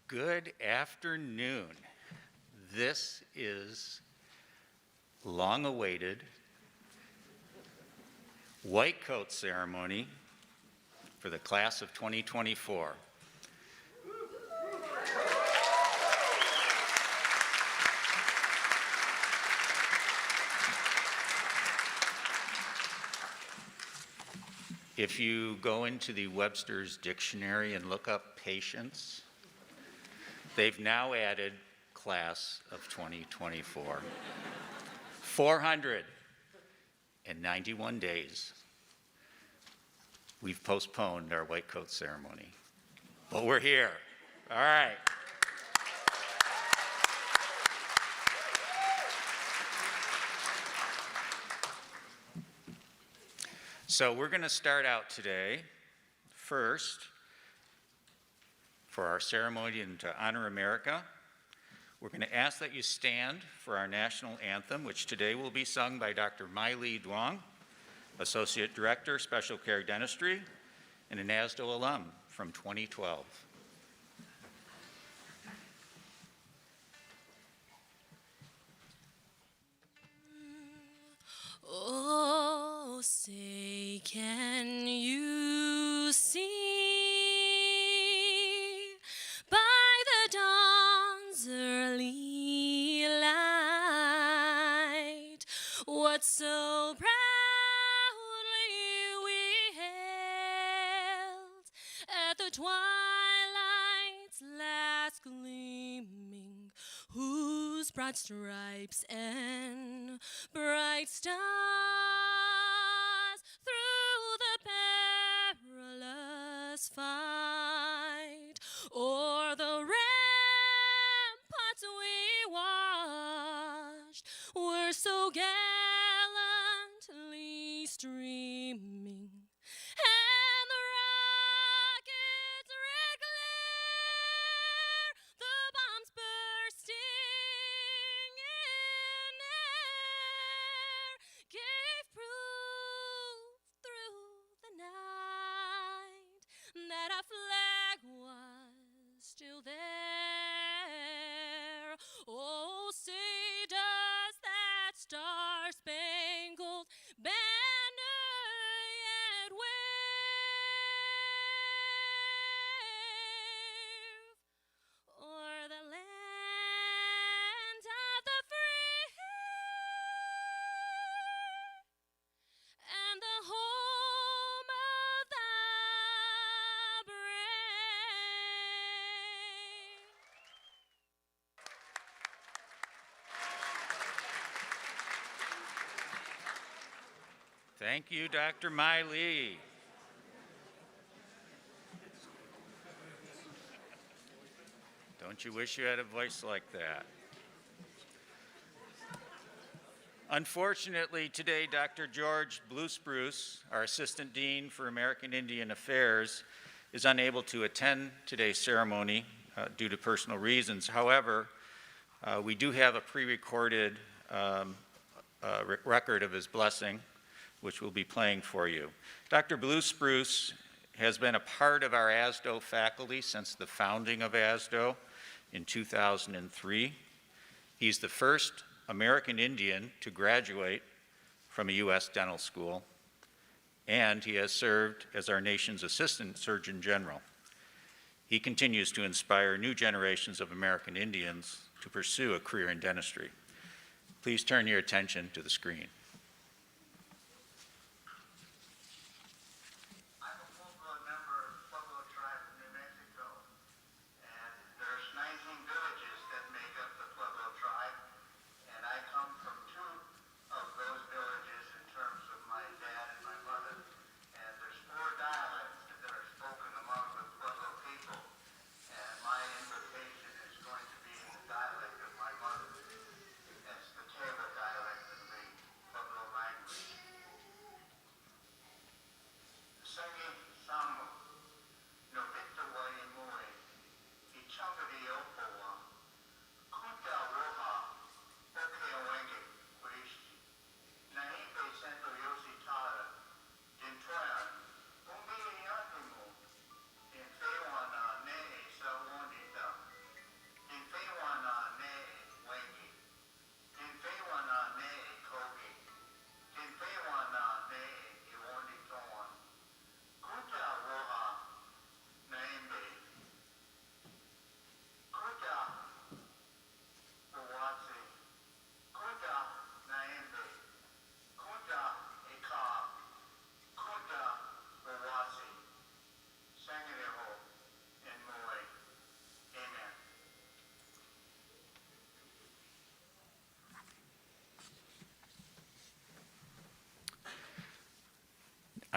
Good afternoon. This is long-awaited white coat ceremony for the class of 2024. If you go into the Webster's Dictionary and look up patience, they've now added class of 2024. 491 days we've postponed our white coat ceremony, but we're here. All right. So we're going to start out today, first, for our ceremony and to honor America. We're going to ask that you stand for our national anthem, which today will be sung by Dr. Mai Lee Duong, Associate Director, Special Care Dentistry, and an ASDOH alum from 2012. Oh, say, can you see by the dawn's early light what so proudly we hailed at the twilight's last gleaming, whose broad stripes and bright stars through the perilous fight o'er the ramparts we watched were so gallantly streaming, and the rocket's red glare, the bombs bursting in air, gave proof through the night that our flag was still there. Oh, say does that star-spangled banner yet wave o'er the land of the free and the home of the brave. Thank you, Dr. Mai Lee. Don't you wish you had a voice like that? Unfortunately, today, Dr. George Blue Spruce, our Assistant Dean for American Indian Affairs, is unable to attend today's ceremony due to personal reasons. However, we do have a pre-recorded record of his blessing, which we'll be playing for you. Dr. Blue Spruce has been a part of our ASDOH faculty since the founding of ASDOH in 2003. He's the first American Indian to graduate from a U.S. dental school, and he has served as our nation's Assistant Surgeon General. He continues to inspire new generations of American Indians to pursue a career in dentistry. Please turn your attention to the screen. Dialect of my mother. That's the Taylor dialect of the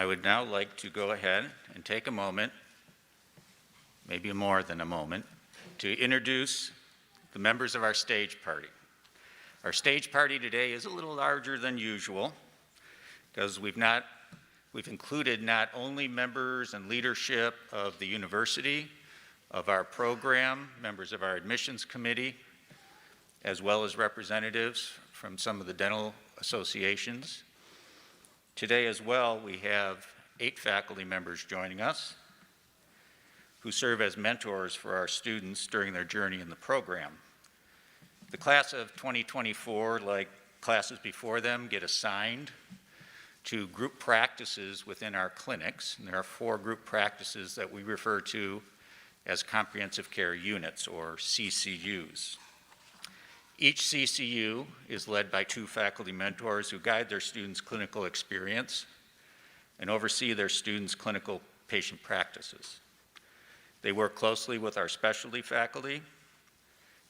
I would now like to go ahead and take a moment, maybe more than a moment, to introduce the members of our stage party. Our stage party today is a little larger than usual because we've included not only members and leadership of the university, of our program, members of our admissions committee, as well as representatives from some of the dental associations. Today as well, we have 8 faculty members joining us who serve as mentors for our students during their journey in the program. The class of 2024, like classes before them, get assigned to group practices within our clinics. And there are 4 group practices that we refer to as comprehensive care units, or CCUs. Each CCU is led by 2 faculty mentors who guide their students' clinical experience and oversee their students' clinical patient practices. They work closely with our specialty faculty,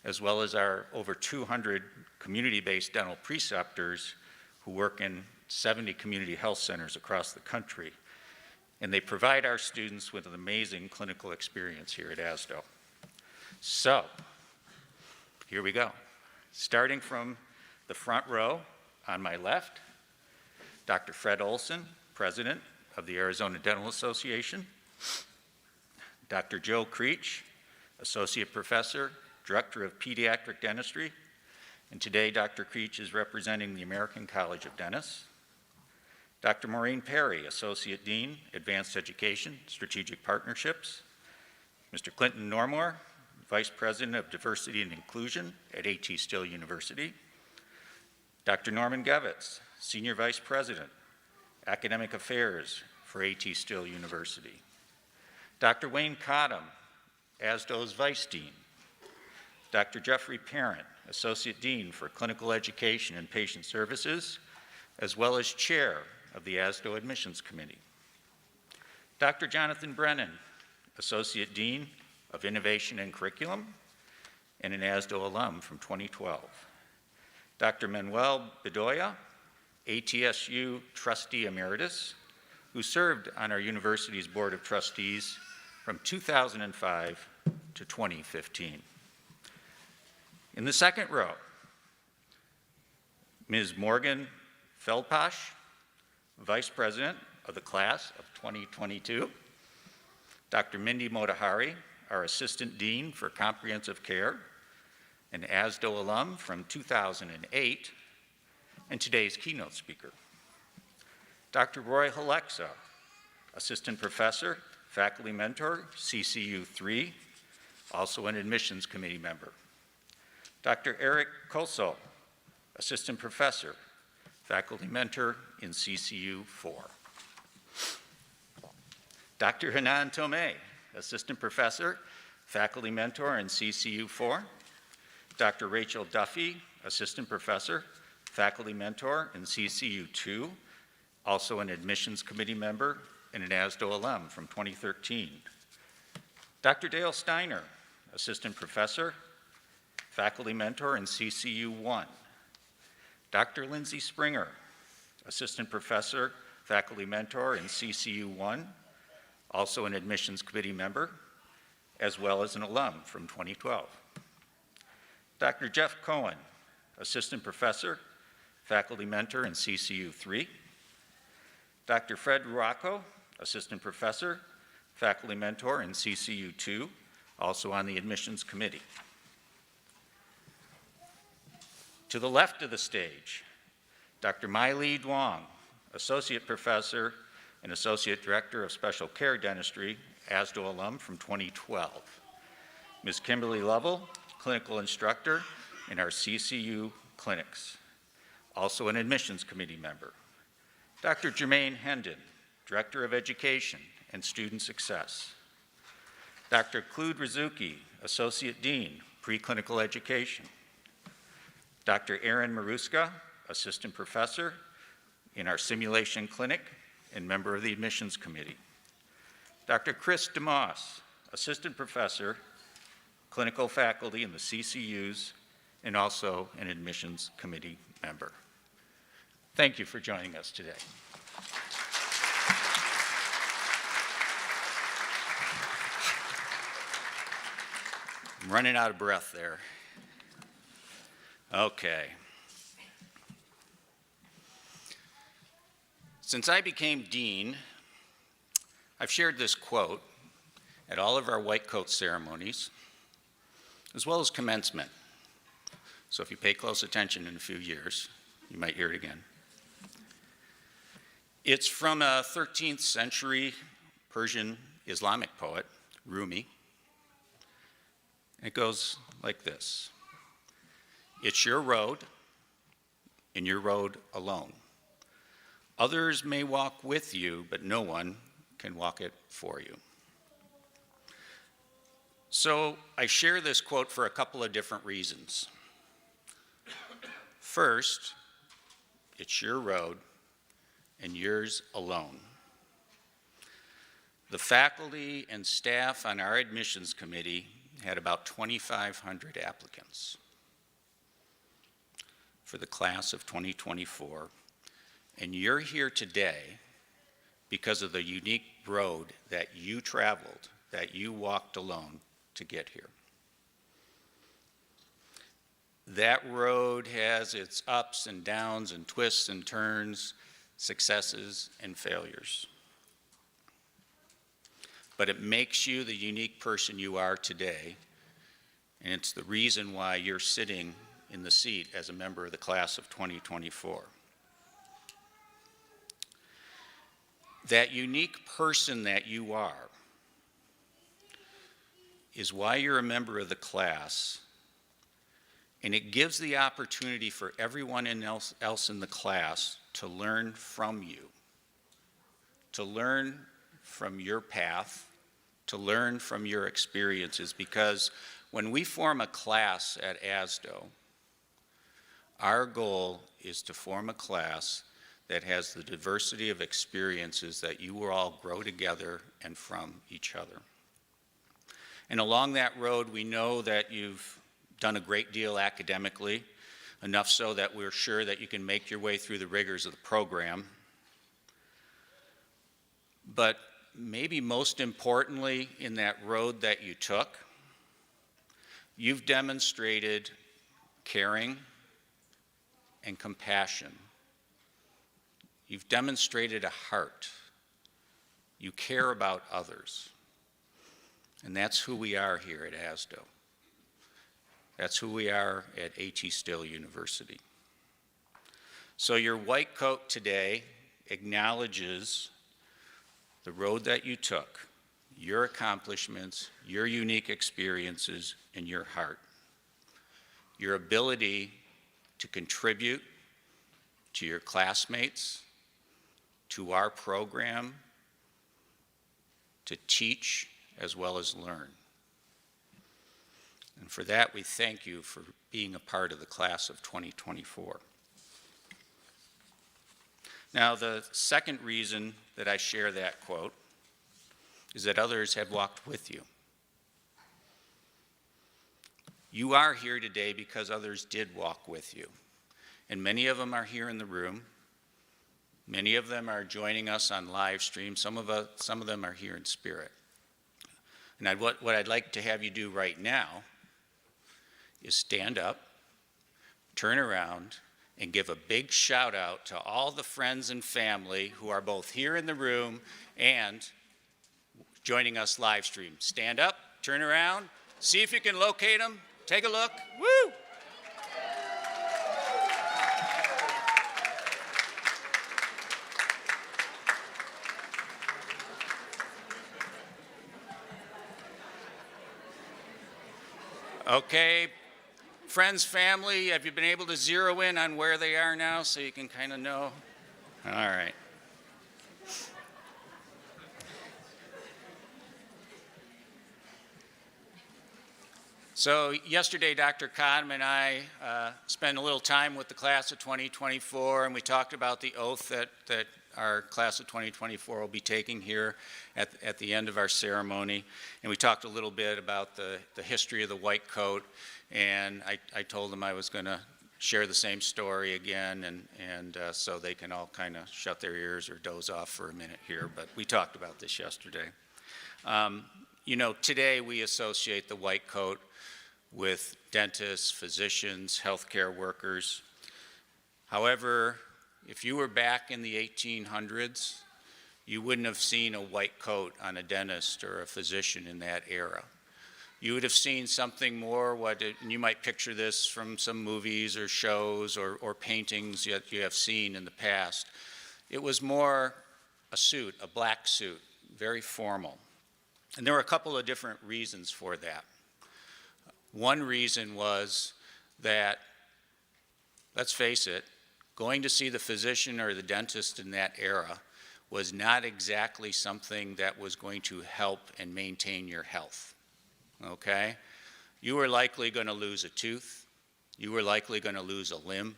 as well as our over 200 community-based dental preceptors who work in 70 community health centers across the country. And they provide our students with an amazing clinical experience here at ASDOH. So, here we go. Starting from the front row on my left, Dr. Fred Olson, President of the Arizona Dental Association, Dr. Joe Creech, Associate Professor, Director of Pediatric Dentistry, and today Dr. Creech is representing the American College of Dentists. Dr. Maureen Perry, Associate Dean, Advanced Education, Strategic Partnerships. Mr. Clinton Normore, Vice President of Diversity and Inclusion at AT-Still University. Dr. Norman Gevitz, Senior Vice President, Academic Affairs for AT-Still University. Dr. Wayne Cottom, ASDOH's Vice Dean. Dr. Jeffrey Parent, Associate Dean for Clinical Education and Patient Services, as well as Chair of the ASDOH Admissions Committee. Dr. Jonathan Brennan, Associate Dean of Innovation and Curriculum, and an ASDOH alum from 2012. Dr. Manuel Bedoya, ATSU Trustee Emeritus, who served on our university's Board of Trustees from 2005 to 2015. In the second row, Ms. Morgan Feldpasch, Vice President of the Class of 2022. Dr. Mindy Motahari, our Assistant Dean for Comprehensive Care, an ASDOH alum from 2008, and today's keynote speaker. Dr. Roy Halexa, Assistant Professor, Faculty Mentor, CCU 3, also an Admissions Committee member. Dr. Eric Koso, Assistant Professor, Faculty Mentor in CCU 4. Dr. Hanan Tomei, Assistant Professor, Faculty Mentor in CCU 4. Dr. Rachel Duffy, Assistant Professor, Faculty Mentor in CCU 2, also an Admissions Committee member and an ASDOH alum from 2013. Dr. Dale Steiner, Assistant Professor, Faculty Mentor in CCU 1. Dr. Lindsay Springer, Assistant Professor, Faculty Mentor in CCU 1, also an Admissions Committee member, as well as an alum from 2012. Dr. Jeff Cohen, Assistant Professor, Faculty Mentor in CCU 3. Dr. Fred Ruacco, Assistant Professor, Faculty Mentor in CCU 2, also on the Admissions Committee. To the left of the stage, Dr. Mai Li Duong, Associate Professor and Associate Director of Special Care Dentistry, ASDOH alum from 2012. Ms. Kimberly Lovell, Clinical Instructor in our CCU clinics, also an Admissions Committee member. Dr. Jermaine Hendon, Director of Education and Student Success. Dr. Claude Rizuki, Associate Dean, Preclinical Education. Dr. Aaron Maruska, Assistant Professor in our Simulation Clinic and member of the Admissions Committee. Dr. Chris DeMoss, Assistant Professor, Clinical Faculty in the CCUs, and also an Admissions Committee member. Thank you for joining us today. I'm running out of breath there. Okay. Since I became dean, I've shared this quote at all of our white coat ceremonies, as well as commencement. So if you pay close attention in a few years, you might hear it again. It's from a 13th century Persian Islamic poet, Rumi. It goes like this: "It's your road, and your road alone. Others may walk with you, but no one can walk it for you." So I share this quote for a couple of different reasons. First, it's your road and yours alone. The faculty and staff on our admissions committee had about 2,500 applicants for the class of 2024, and you're here today because of the unique road that you traveled, that you walked alone to get here. That road has its ups and downs and twists and turns, successes and failures. But it makes you the unique person you are today, and it's the reason why you're sitting in the seat as a member of the class of 2024. That unique person that you are is why you're a member of the class, and it gives the opportunity for everyone else in the class to learn from you, to learn from your path, to learn from your experiences, because when we form a class at ASDOH, our goal is to form a class that has the diversity of experiences that you will all grow together and from each other. And along that road, we know that you've done a great deal academically, enough so that we're sure that you can make your way through the rigors of the program. But maybe most importantly, in that road that you took, you've demonstrated caring and compassion. You've demonstrated a heart. You care about others. And that's who we are here at ASDOH. That's who we are at A.T. Still University. So your white coat today acknowledges the road that you took, your accomplishments, your unique experiences, and your heart. Your ability to contribute to your classmates, to our program, to teach as well as learn. And for that, we thank you for being a part of the class of 2024. Now, the second reason that I share that quote is that others have walked with you. You are here today because others did walk with you. And many of them are here in the room. Many of them are joining us on live stream. Some of them are here in spirit. And what I'd like to have you do right now is stand up, turn around, and give a big shout out to all the friends and family who are both here in the room and joining us live stream. Stand up, turn around, see if you can locate them, take a look. Woo! Okay, friends, family, have you been able to zero in on where they are now so you can kind of know? All right. So yesterday, Dr. Kodman and I spent a little time with the class of 2024, and we talked about the oath that our class of 2024 will be taking here at the end of our ceremony. And we talked a little bit about the history of the white coat, and I told them I was going to share the same story again, and so they can all kind of shut their ears or doze off for a minute here, but we talked about this yesterday. You know, today we associate the white coat with dentists, physicians, healthcare workers. However, if you were back in the 1800s, you wouldn't have seen a white coat on a dentist or a physician in that era. You would have seen something more, and you might picture this from some movies or shows or paintings that you have seen in the past. It was more a suit, a black suit, very formal. And there were a couple of different reasons for that. One reason was that, let's face it, going to see the physician or the dentist in that era was not exactly something that was going to help and maintain your health, okay? You were likely going to lose a tooth. You were likely going to lose a limb.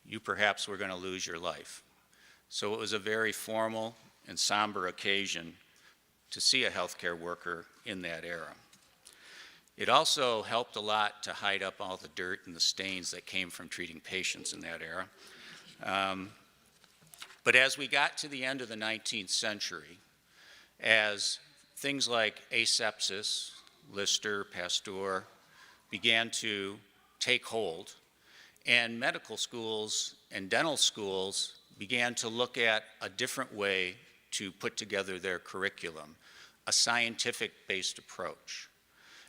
You perhaps were going to lose your life. So it was a very formal and somber occasion to see a healthcare worker in that era. It also helped a lot to hide up all the dirt and the stains that came from treating patients in that era. But as we got to the end of the 19th century, as things like asepsis, Lister, Pasteur, began to take hold, and medical schools and dental schools began to look at a different way to put together their curriculum, a scientific-based approach.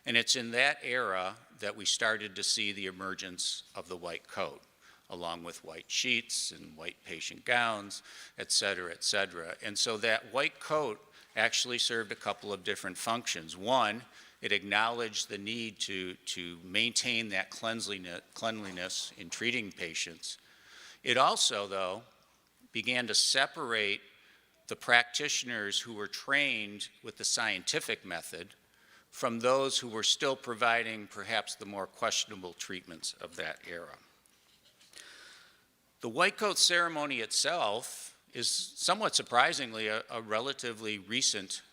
And it's in that era that we started to see the emergence of the white coat, along with white sheets and white patient gowns, et cetera, et cetera. And so that white coat actually served a couple of different functions. One, it acknowledged the need to maintain that cleanliness in treating patients. It also, though, began to separate the practitioners who were trained with the scientific method from those who were still providing perhaps the more questionable treatments of that era. The white coat ceremony itself is somewhat surprisingly a relatively recent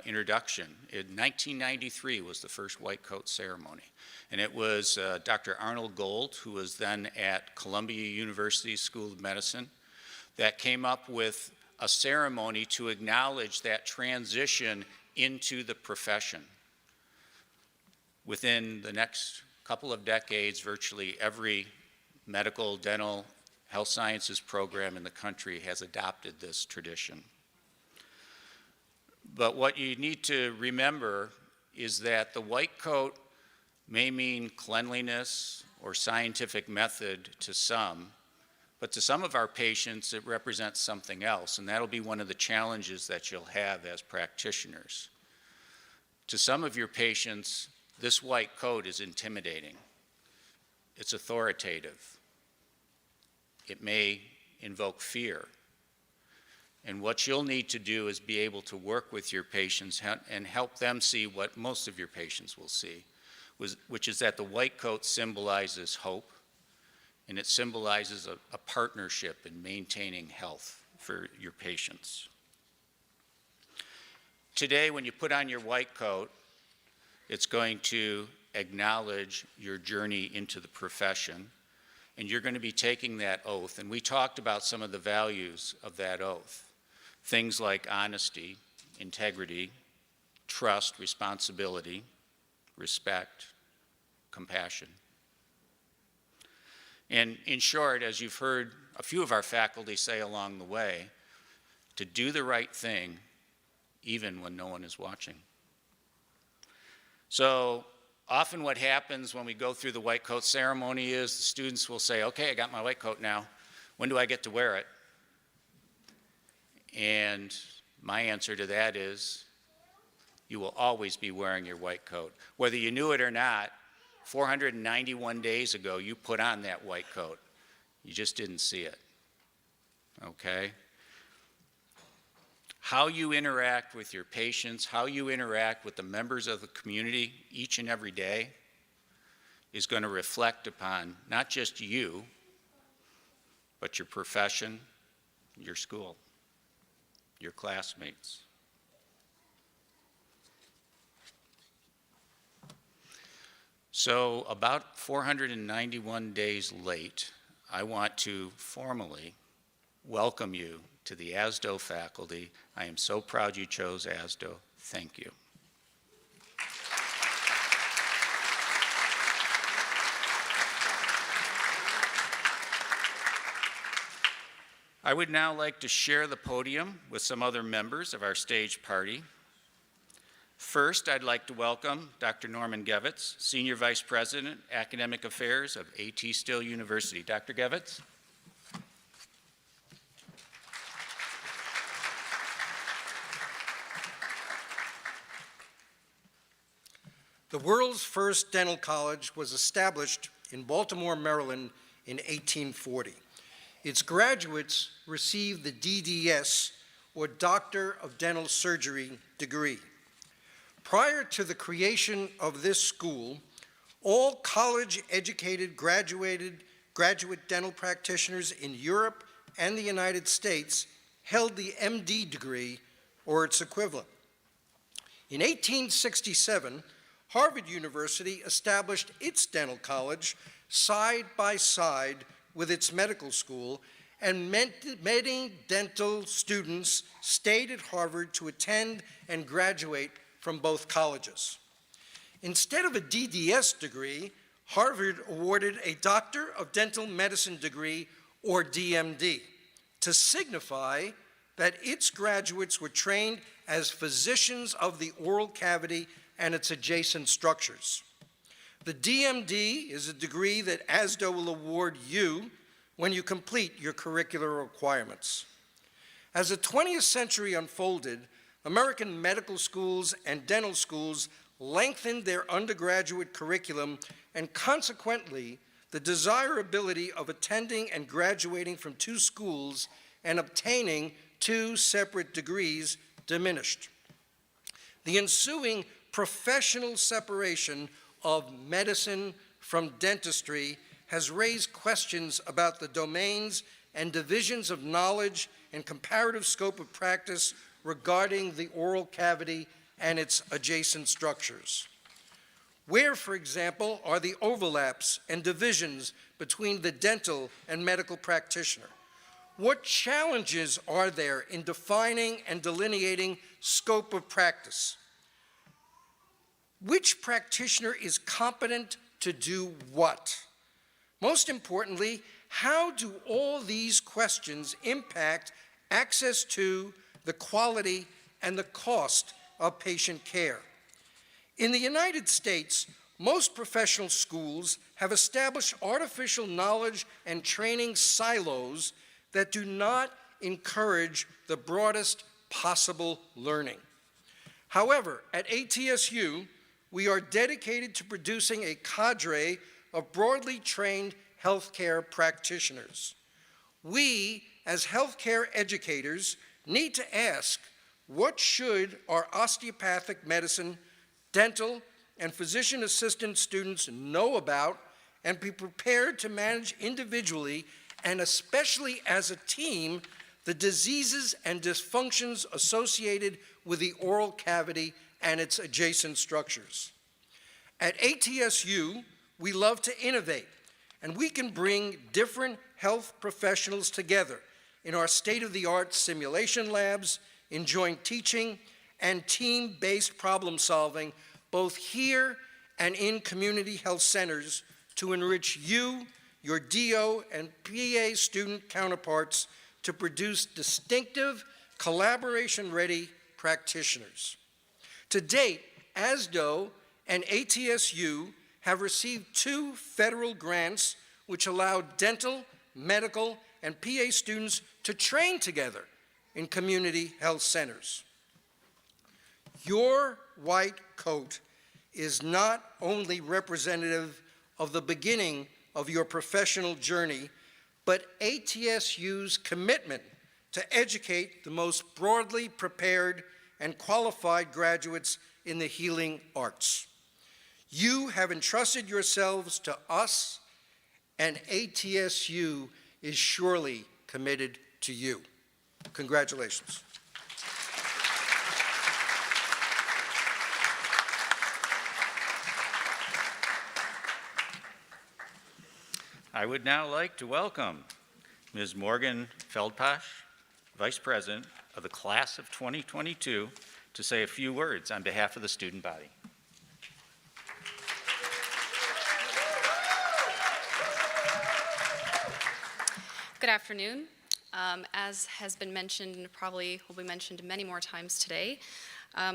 introduction. In 1993 was the first white coat ceremony. And it was Dr. Arnold Gold, who was then at Columbia University School of Medicine, that came up with a ceremony to acknowledge that transition into the profession. Within the next couple of decades, virtually every medical, dental, health sciences program in the country has adopted this tradition. But what you need to remember is that the white coat may mean cleanliness or scientific method to some, but to some of our patients it represents something else, and that'll be one of the challenges that you'll have as practitioners. To some of your patients, this white coat is intimidating. It's authoritative. It may invoke fear. And what you'll need to do is be able to work with your patients and help them see what most of your patients will see, which is that the white coat symbolizes hope, and it symbolizes a partnership in maintaining health for your patients. Today, when you put on your white coat, it's going to acknowledge your journey into the profession, and you're going to be taking that oath. And we talked about some of the values of that oath. Things like honesty, integrity, trust, responsibility, respect, compassion. And in short, as you've heard a few of our faculty say along the way, to do the right thing even when no one is watching. So often what happens when we go through the white coat ceremony is the students will say, okay, I got my white coat now. When do I get to wear it? And my answer to that is, you will always be wearing your white coat. Whether you knew it or not, 491 days ago, you put on that white coat. You just didn't see it, okay? How you interact with your patients, how you interact with the members of the community each and every day is going to reflect upon not just you, but your profession, your school, your classmates. So about 491 days late, I want to formally welcome you to the ASDOH faculty. I am so proud you chose ASDOH. Thank you. I would now like to share the podium with some other members of our stage party. First, I'd like to welcome Dr. Norman Gevitz, Senior Vice President, Academic Affairs of AT-Still University. Dr. Gevitz. The world's first dental college was established in Baltimore, Maryland in 1840. Its graduates received the DDS, or Doctor of Dental Surgery degree. Prior to the creation of this school, all college-educated graduate dental practitioners in Europe and the United States held the MD degree or its equivalent. In 1867, Harvard University established its dental college side by side with its medical school, and many dental students stayed at Harvard to attend and graduate from both colleges. Instead of a DDS degree, Harvard awarded a Doctor of Dental Medicine degree, or DMD, to signify that its graduates were trained as physicians of the oral cavity and its adjacent structures. The DMD is a degree that ASDOH will award you when you complete your curricular requirements. As the 20th century unfolded, American medical schools and dental schools lengthened their undergraduate curriculum, and consequently, the desirability of attending and graduating from two schools and obtaining two separate degrees diminished. The ensuing professional separation of medicine from dentistry has raised questions about the domains and divisions of knowledge and comparative scope of practice regarding the oral cavity and its adjacent structures. Where, for example, are the overlaps and divisions between the dental and medical practitioner? What challenges are there in defining and delineating scope of practice? Which practitioner is competent to do what? Most importantly, how do all these questions impact access to, the quality, and the cost of patient care? In the United States, most professional schools have established artificial knowledge and training silos that do not encourage the broadest possible learning. However, at ATSU, we are dedicated to producing a cadre of broadly trained healthcare practitioners. We, as healthcare educators, need to ask, what should our osteopathic medicine, dental, and physician assistant students know about and be prepared to manage individually, and especially as a team, the diseases and dysfunctions associated with the oral cavity and its adjacent structures? At ATSU, we love to innovate, and we can bring different health professionals together in our state-of-the-art simulation labs, in joint teaching, and team-based problem solving, both here and in community health centers, to enrich you, your DO and PA student counterparts, to produce distinctive, collaboration-ready practitioners. To date, ASDOH and ATSU have received 2 federal grants which allow dental, medical, and PA students to train together in community health centers. Your white coat is not only representative of the beginning of your professional journey, but ATSU's commitment to educate the most broadly prepared and qualified graduates in the healing arts. You have entrusted yourselves to us, and ATSU is surely committed to you. Congratulations. I would now like to welcome Ms. Morgan Feldpasch, Vice President of the Class of 2022, to say a few words on behalf of the student body. Good afternoon. As has been mentioned and probably will be mentioned many more times today,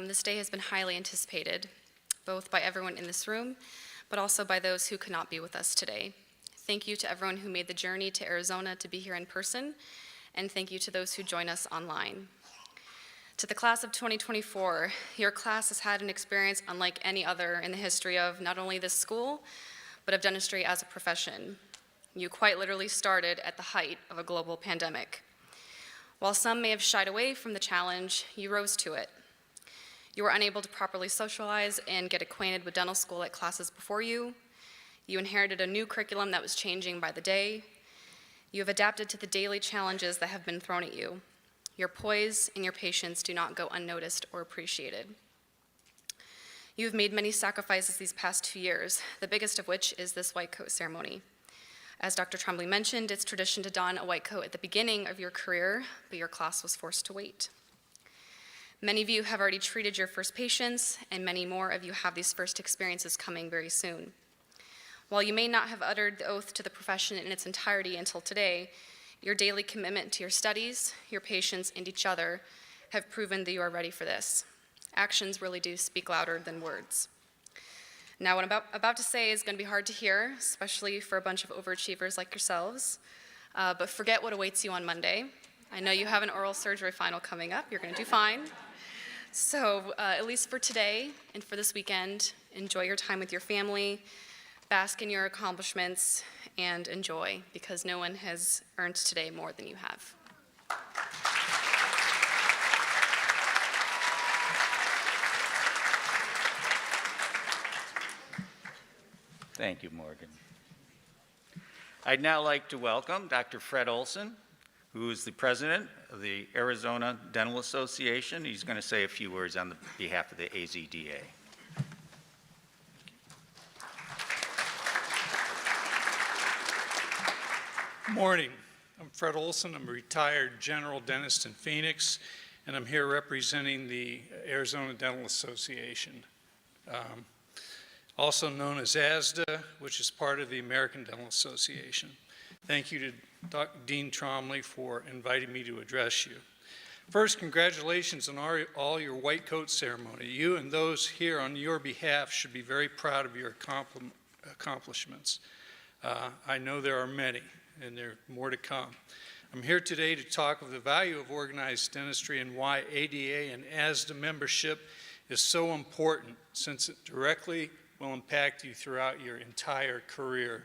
this day has been highly anticipated, both by everyone in this room, but also by those who could not be with us today. Thank you to everyone who made the journey to Arizona to be here in person, and thank you to those who join us online. To the class of 2024, your class has had an experience unlike any other in the history of not only this school, but of dentistry as a profession. You quite literally started at the height of a global pandemic. While some may have shied away from the challenge, you rose to it. You were unable to properly socialize and get acquainted with dental school like classes before you. You inherited a new curriculum that was changing by the day. You have adapted to the daily challenges that have been thrown at you. Your poise and your patience do not go unnoticed or appreciated. You have made many sacrifices these past 2 years, the biggest of which is this white coat ceremony. As Dr. Tremblay mentioned, it's tradition to don a white coat at the beginning of your career, but your class was forced to wait. Many of you have already treated your first patients, and many more of you have these first experiences coming very soon. While you may not have uttered the oath to the profession in its entirety until today, your daily commitment to your studies, your patients, and each other have proven that you are ready for this. Actions really do speak louder than words. Now, what I'm about to say is going to be hard to hear, especially for a bunch of overachievers like yourselves, but forget what awaits you on Monday. I know you have an oral surgery final coming up. You're going to do fine. So at least for today and for this weekend, enjoy your time with your family, bask in your accomplishments, and enjoy, because no one has earned today more than you have. Thank you, Morgan. I'd now like to welcome Dr. Fred Olson, who is the president of the Arizona Dental Association. He's going to say a few words on behalf of the AZDA. Morning. I'm Fred Olson. I'm a retired general dentist in Phoenix, and I'm here representing the Arizona Dental Association, also known as ASDOH, which is part of the American Dental Association. Thank you to Dr. Dean Trombley for inviting me to address you. First, congratulations on all your white coat ceremony. You and those here on your behalf should be very proud of your accomplishments. I know there are many, and there are more to come. I'm here today to talk of the value of organized dentistry and why ADA and ASDA membership is so important, since it directly will impact you throughout your entire career.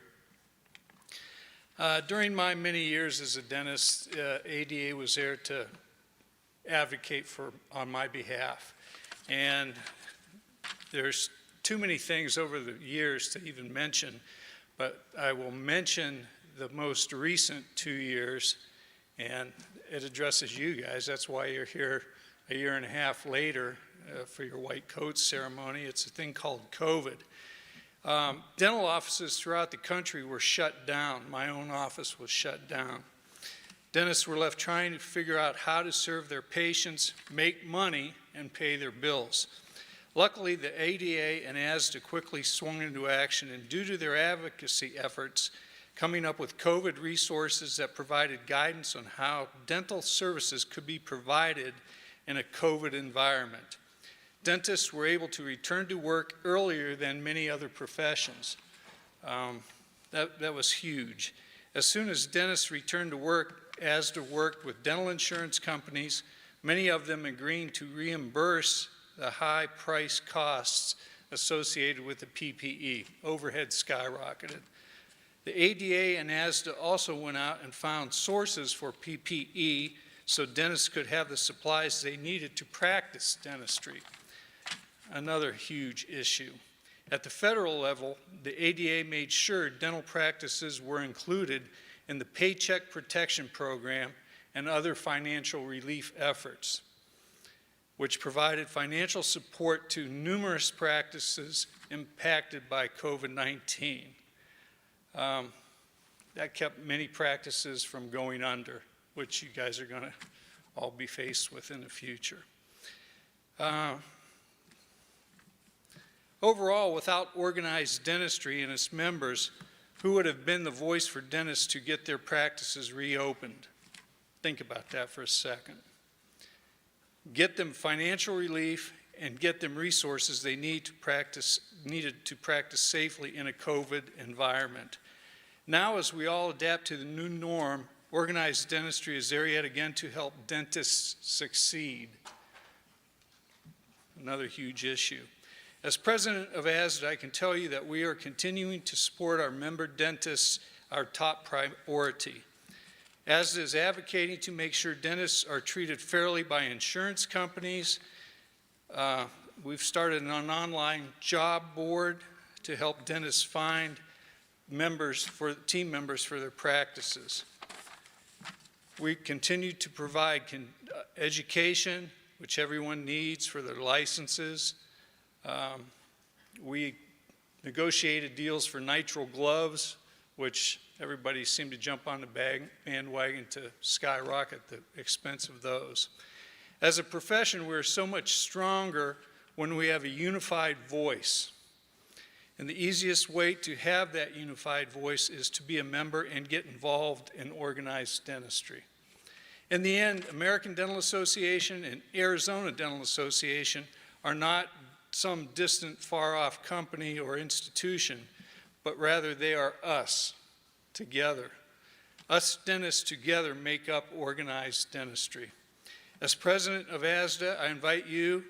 During my many years as a dentist, ADA was there to advocate on my behalf. And there's too many things over the years to even mention, but I will mention the most recent 2 years, and it addresses you guys. That's why you're here a year and a half later for your white coat ceremony. It's a thing called COVID. Dental offices throughout the country were shut down. My own office was shut down. Dentists were left trying to figure out how to serve their patients, make money, and pay their bills. Luckily, the ADA and ASDA quickly swung into action, and due to their advocacy efforts, coming up with COVID resources that provided guidance on how dental services could be provided in a COVID environment. Dentists were able to return to work earlier than many other professions. That was huge. As soon as dentists returned to work, ASDA worked with dental insurance companies, many of them agreeing to reimburse the high price costs associated with the PPE. Overhead skyrocketed. The ADA and ASDA also went out and found sources for PPE so dentists could have the supplies they needed to practice dentistry. Another huge issue. At the federal level, the ADA made sure dental practices were included in the Paycheck Protection Program and other financial relief efforts, which provided financial support to numerous practices impacted by COVID-19. That kept many practices from going under, which you guys are going to all be faced with in the future. Overall, without organized dentistry and its members, who would have been the voice for dentists to get their practices reopened? Think about that for a second. Get them financial relief and get them resources they needed to practice safely in a COVID environment. Now, as we all adapt to the new norm, organized dentistry is there yet again to help dentists succeed. Another huge issue. As president of ASDOH, I can tell you that we are continuing to support our member dentists, our top priority. ASDOH is advocating to make sure dentists are treated fairly by insurance companies. We've started an online job board to help dentists find team members for their practices. We continue to provide education, which everyone needs for their licenses. We negotiated deals for nitrile gloves, which everybody seemed to jump on the bandwagon to skyrocket the expense of those. As a profession, we're so much stronger when we have a unified voice. And the easiest way to have that unified voice is to be a member and get involved in organized dentistry. In the end, American Dental Association and Arizona Dental Association are not some distant, far-off company or institution, but rather they are us together. Us dentists together make up organized dentistry. As president of ASDOH, I invite you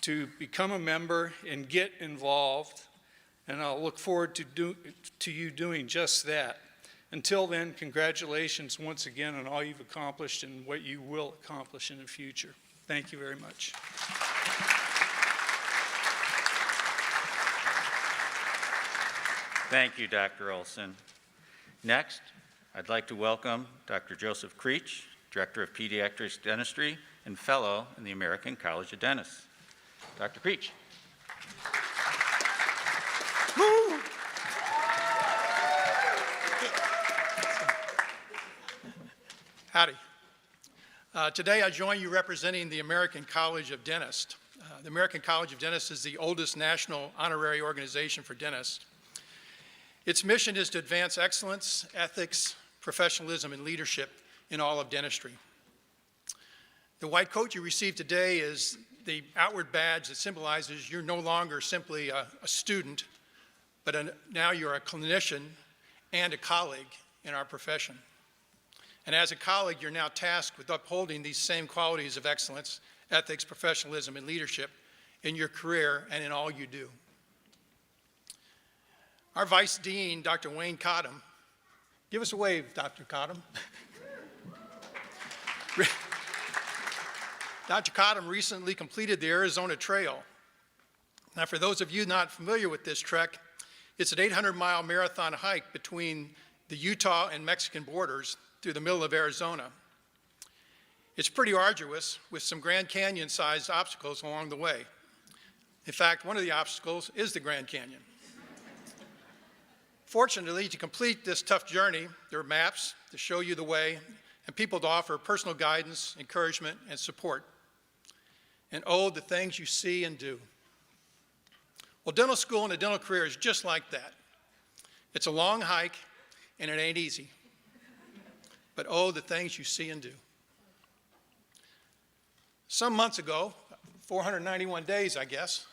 to become a member and get involved, and I'll look forward to you doing just that. Until then, congratulations once again on all you've accomplished and what you will accomplish in the future. Thank you very much. Thank you, Dr. Olson. Next, I'd like to welcome Dr. Joseph Creech, Director of Pediatric Dentistry and Fellow in the American College of Dentists. Dr. Creech. Howdy. Today I join you representing the American College of Dentists. The American College of Dentists is the oldest national honorary organization for dentists. Its mission is to advance excellence, ethics, professionalism, and leadership in all of dentistry. The white coat you received today is the outward badge that symbolizes you're no longer simply a student, but now you're a clinician and a colleague in our profession. And as a colleague, you're now tasked with upholding these same qualities of excellence, ethics, professionalism, and leadership in your career and in all you do. Our Vice Dean, Dr. Wayne Cottom, give us a wave, Dr. Cottom. Dr. Cottom recently completed the Arizona Trail. Now, for those of you not familiar with this trek, it's an 800-mile marathon hike between the Utah and Mexican borders through the middle of Arizona. It's pretty arduous with some Grand Canyon-sized obstacles along the way. In fact, one of the obstacles is the Grand Canyon. Fortunately, to complete this tough journey, there are maps to show you the way and people to offer personal guidance, encouragement, and support. And oh, the things you see and do. Well, dental school and a dental career is just like that. It's a long hike, and it ain't easy. But oh, the things you see and do. Some months ago, 491 days, I guess,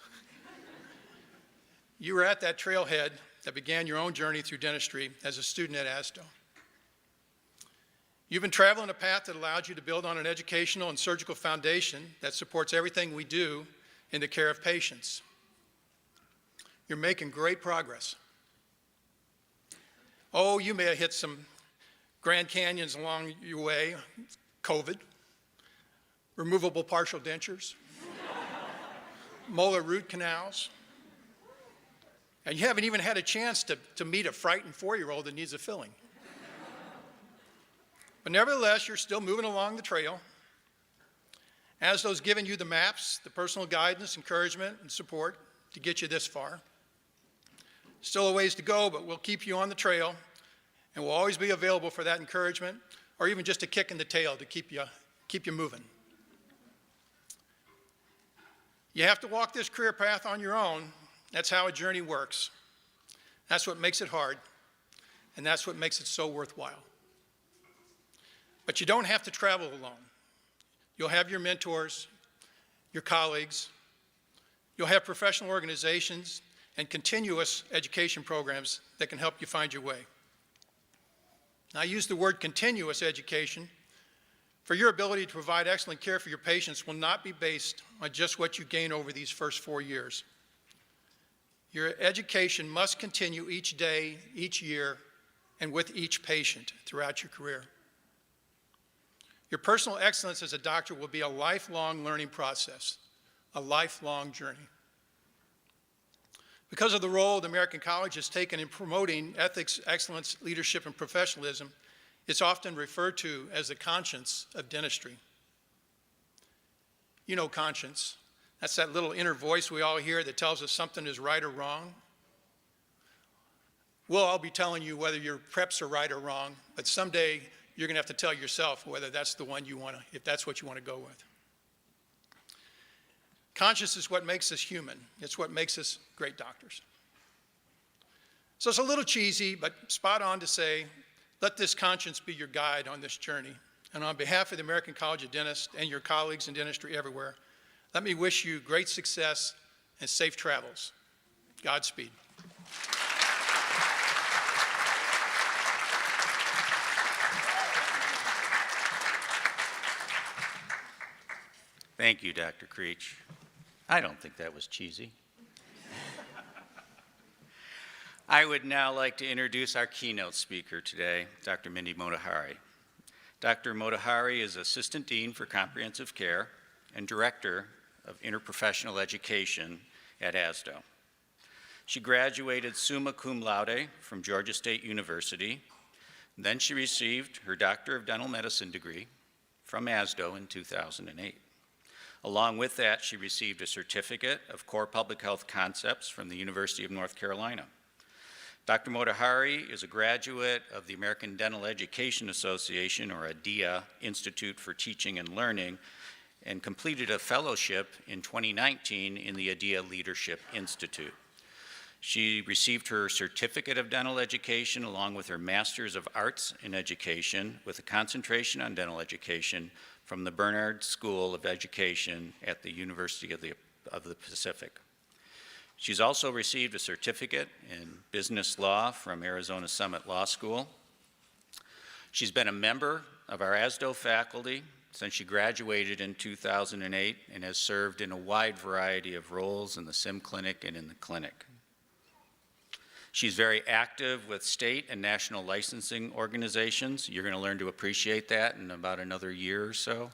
you were at that trailhead that began your own journey through dentistry as a student at ASDOH. You've been traveling a path that allowed you to build on an educational and surgical foundation that supports everything we do in the care of patients. You're making great progress. Oh, you may have hit some Grand Canyons along your way, COVID, removable partial dentures, molar root canals, and you haven't even had a chance to meet a frightened 4-year-old that needs a filling. But nevertheless, you're still moving along the trail. ASDOH's given you the maps, the personal guidance, encouragement, and support to get you this far. Still a ways to go, but we'll keep you on the trail, and we'll always be available for that encouragement, or even just a kick in the tail to keep you moving. You have to walk this career path on your own. That's how a journey works. That's what makes it hard, and that's what makes it so worthwhile. But you don't have to travel alone. You'll have your mentors, your colleagues. You'll have professional organizations and continuous education programs that can help you find your way. Now, I use the word continuous education, for your ability to provide excellent care for your patients will not be based on just what you gain over these first 4 years. Your education must continue each day, each year, and with each patient throughout your career. Your personal excellence as a doctor will be a lifelong learning process, a lifelong journey. Because of the role the American College has taken in promoting ethics, excellence, leadership, and professionalism, it's often referred to as the conscience of dentistry. You know conscience. That's that little inner voice we all hear that tells us something is right or wrong. We'll all be telling you whether your preps are right or wrong, but someday you're going to have to tell yourself whether that's the one you want to, if that's what you want to go with. Conscience is what makes us human. It's what makes us great doctors. So it's a little cheesy, but spot on to say, let this conscience be your guide on this journey. And on behalf of the American College of Dentists and your colleagues in dentistry everywhere, let me wish you great success and safe travels. Godspeed. Thank you, Dr. Creech. I don't think that was cheesy. I would now like to introduce our keynote speaker today, Dr. Mindy Motahari. Dr. Motahari is Assistant Dean for Comprehensive Care and Director of Interprofessional Education at ASDOH. She graduated summa cum laude from Georgia State University. Then she received her Doctor of Dental Medicine degree from ASDOH in 2008. Along with that, she received a certificate of Core Public Health Concepts from the University of North Carolina. Dr. Motahari is a graduate of the American Dental Education Association, or ADIA, Institute for Teaching and Learning, and completed a fellowship in 2019 in the ADIA Leadership Institute. She received her Certificate of Dental Education along with her Master's of Arts in Education with a concentration on dental education from the Bernard School of Education at the University of the Pacific. She's also received a certificate in business law from Arizona Summit Law School. She's been a member of our ASDOH faculty since she graduated in 2008 and has served in a wide variety of roles in the SIM clinic and in the clinic. She's very active with state and national licensing organizations. You're going to learn to appreciate that in about another year or so.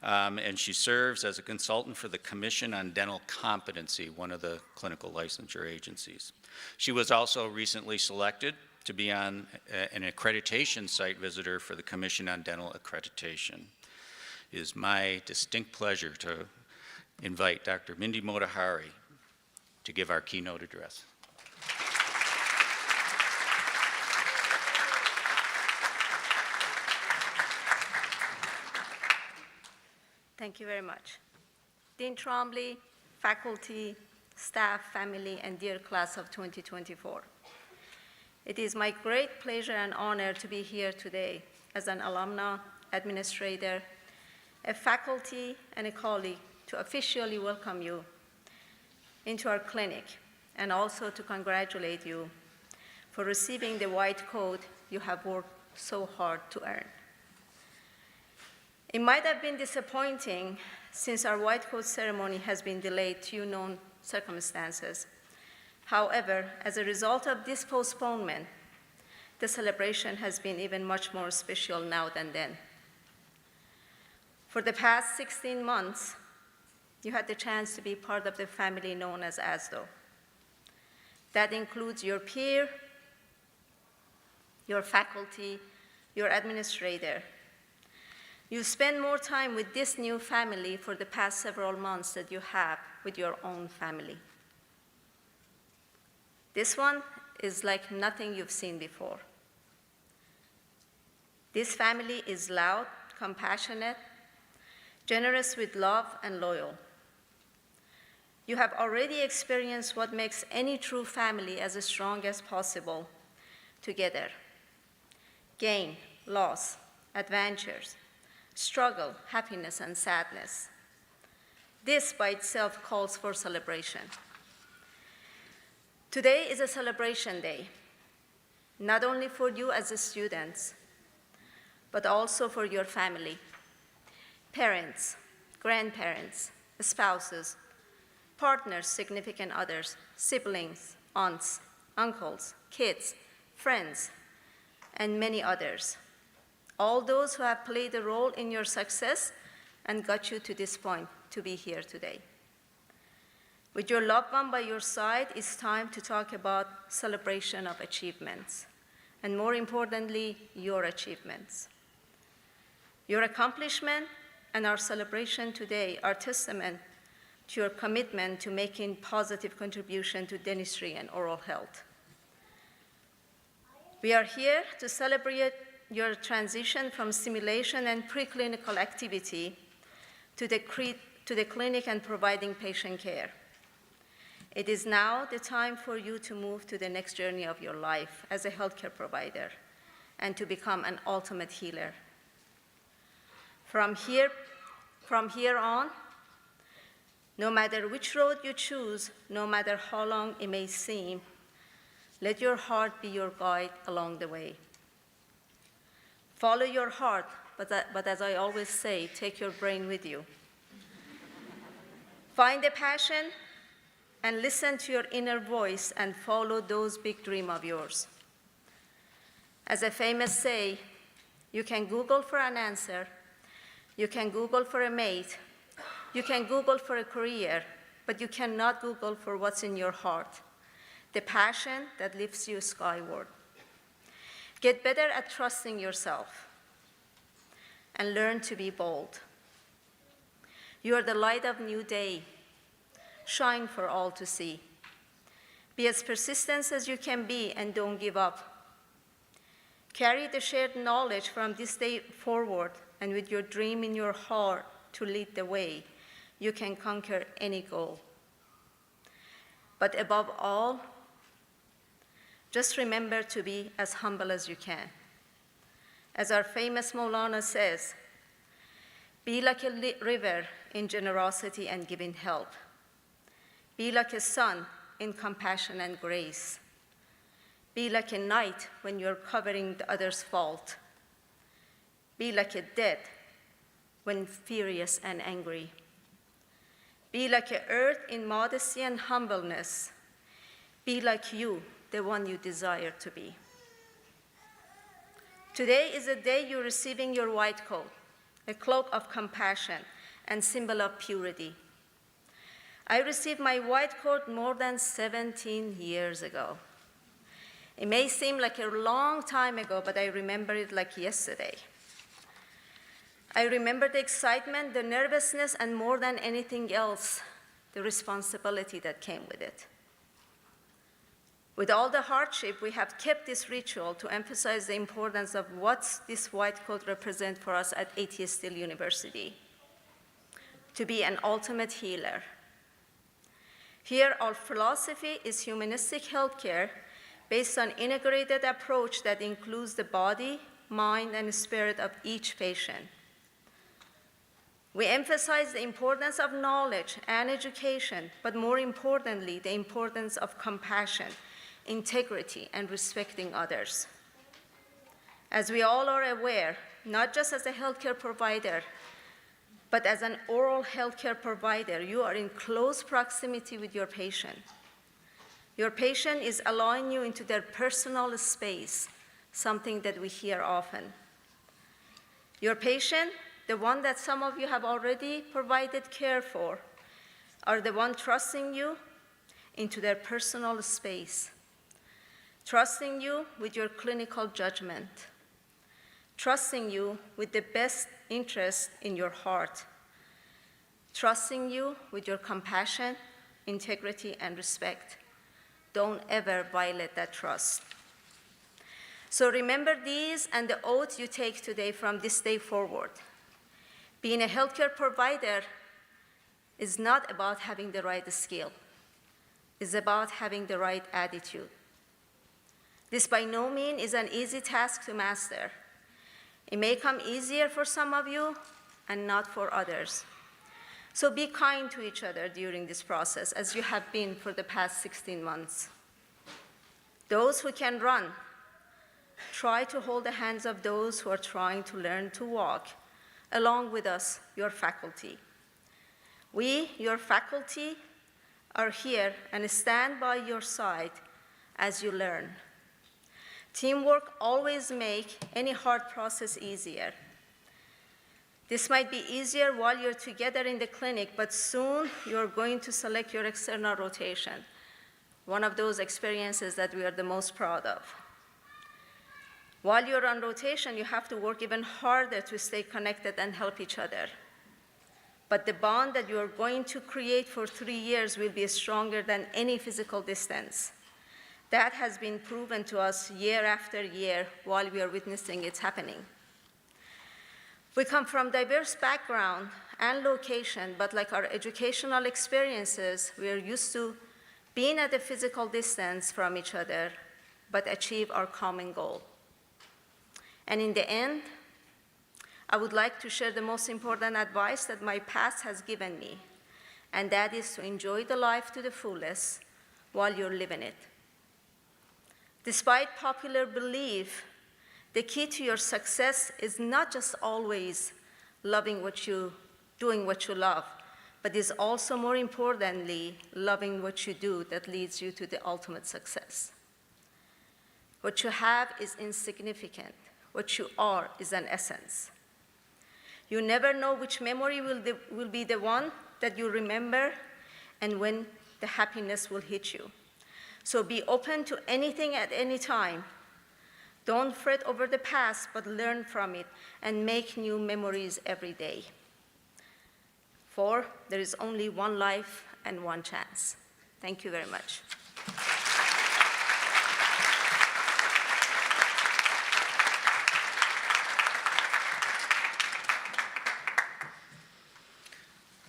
And she serves as a consultant for the Commission on Dental Competency, one of the clinical licensure agencies. She was also recently selected to be on an accreditation site visitor for the Commission on Dental Accreditation. It is my distinct pleasure to invite Dr. Mindy Motahari to give our keynote address. Thank you very much. Dean Trombley, faculty, staff, family, and dear class of 2024. It is my great pleasure and honor to be here today as an alumna, administrator, a faculty, and a colleague to officially welcome you into our clinic and also to congratulate you for receiving the white coat you have worked so hard to earn. It might have been disappointing since our white coat ceremony has been delayed to unknown circumstances. However, as a result of this postponement, the celebration has been even much more special now than then. For the past 16 months, you had the chance to be part of the family known as ASDOH. That includes your peer, your faculty, your administrator. You spend more time with this new family for the past several months than you have with your own family. This one is like nothing you've seen before. This family is loud, compassionate, generous with love, and loyal. You have already experienced what makes any true family as strong as possible together. Gain, loss, adventures, struggle, happiness, and sadness. This by itself calls for celebration. Today is a celebration day, not only for you as students, but also for your family, parents, grandparents, spouses, partners, significant others, siblings, aunts, uncles, kids, friends, and many others. All those who have played a role in your success and got you to this point to be here today. With your loved one by your side, it's time to talk about celebration of achievements, and more importantly, your achievements. Your accomplishment and our celebration today are testament to your commitment to making positive contribution to dentistry and oral health. We are here to celebrate your transition from simulation and preclinical activity to the clinic and providing patient care. It is now the time for you to move to the next journey of your life as a healthcare provider and to become an ultimate healer. From here on, no matter which road you choose, no matter how long it may seem, let your heart be your guide along the way. Follow your heart, but as I always say, take your brain with you. Find a passion and listen to your inner voice and follow those big dreams of yours. As a famous say, you can Google for an answer, you can Google for a mate, you can Google for a career, but you cannot Google for what's in your heart, the passion that lifts you skyward. Get better at trusting yourself and learn to be bold. You are the light of new day. Shine for all to see. Be as persistent as you can be and don't give up. Carry the shared knowledge from this day forward, and with your dream in your heart to lead the way, you can conquer any goal. But above all, just remember to be as humble as you can. As our famous Maulana says, be like a river in generosity and giving help. Be like a sun in compassion and grace. Be like a night when you're covering the other's fault. Be like a dead when furious and angry. Be like a earth in modesty and humbleness. Be like you, the one you desire to be. Today is the day you're receiving your white coat, a cloak of compassion and symbol of purity. I received my white coat more than 17 years ago. It may seem like a long time ago, but I remember it like yesterday. I remember the excitement, the nervousness, and more than anything else, the responsibility that came with it. With all the hardship, we have kept this ritual to emphasize the importance of what this white coat represents for us at ATSU University, to be an ultimate healer. Here, our philosophy is humanistic healthcare based on integrated approach that includes the body, mind, and spirit of each patient. We emphasize the importance of knowledge and education, but more importantly, the importance of compassion, integrity, and respecting others. As we all are aware, not just as a healthcare provider, but as an oral healthcare provider, you are in close proximity with your patient. Your patient is allowing you into their personal space, something that we hear often. Your patient, the one that some of you have already provided care for, are the one trusting you into their personal space, trusting you with your clinical judgment, trusting you with the best interest in your heart, trusting you with your compassion, integrity, and respect. Don't ever violate that trust. So remember these and the oath you take today from this day forward. Being a healthcare provider is not about having the right skill. It's about having the right attitude. This by no means is an easy task to master. It may come easier for some of you and not for others. So be kind to each other during this process, as you have been for the past 16 months. Those who can run, try to hold the hands of those who are trying to learn to walk, along with us, your faculty. We, your faculty, are here and stand by your side as you learn. Teamwork always makes any hard process easier. This might be easier while you're together in the clinic, but soon you're going to select your external rotation, one of those experiences that we are the most proud of. While you're on rotation, you have to work even harder to stay connected and help each other. But the bond that you're going to create for 3 years will be stronger than any physical distance. That has been proven to us year after year while we are witnessing it happening. We come from diverse background and location, but like our educational experiences, we are used to being at a physical distance from each other, but achieve our common goal. And in the end, I would like to share the most important advice that my past has given me, and that is to enjoy the life to the fullest while you're living it. Despite popular belief, the key to your success is not just always doing what you love, but is also, more importantly, loving what you do that leads you to the ultimate success. What you have is insignificant. What you are is an essence. You never know which memory will be the one that you remember and when the happiness will hit you. So be open to anything at any time. Don't fret over the past, but learn from it and make new memories every day. For there is only one life and one chance. Thank you very much.